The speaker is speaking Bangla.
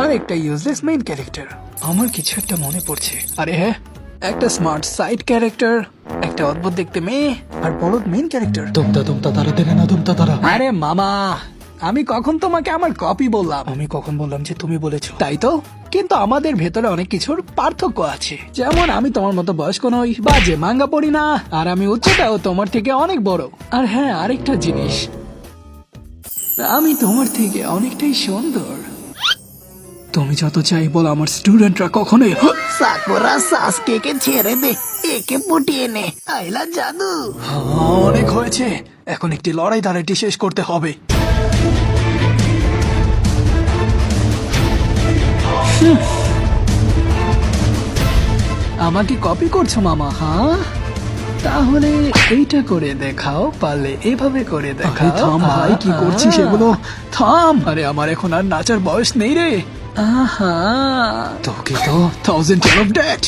আর একটা ইউজলেস মেইন ক্যারেক্টার। আমার কিছু একটা মনে পড়ছে। আরে হ্যাঁ, একটা স্মার্ট সাইড ক্যারেক্টার, একটা অদ্ভুত দেখতে মেয়ে, আর বলদ মেইন ক্যারেক্টার। তুমতা তারা দেখে না তুমতা তারা। আরে মামা, আমি কখন তোমাকে আমার কপি বললাম? আমি কখন বললাম যে তুমি বলেছো? তাই তো, কিন্তু আমাদের ভেতরে অনেক কিছুর পার্থক্য আছে। যেমন আমি তোমার মতো বয়স্ক নই, বা যে মাঙ্গা পড়ি না, আর আমি উচ্চতাও তোমার থেকে অনেক বড়। আর হ্যাঁ, আরেকটা জিনিস, আমি তোমার থেকে অনেকটাই সুন্দর। তুমি যত চাই বলো, আমার স্টুডেন্টরা কখনোই সাকুরা সাসকে ছেড়ে দে, একে পটিয়ে নে। আইলা জাদু। অনেক হয়েছে, এখন একটি লড়াই দাঁড়াইটি শেষ করতে হবে। আমাকে কপি করছো মামা? হ্যাঁ, তাহলে এইটা করে দেখাও, পারলে এভাবে করে দেখাও। থাম ভাই, কি করছিস এগুলো? থাম। আরে আমার এখন আর নাচার বয়স নেই রে। আহা, তোকে তো 1000 of that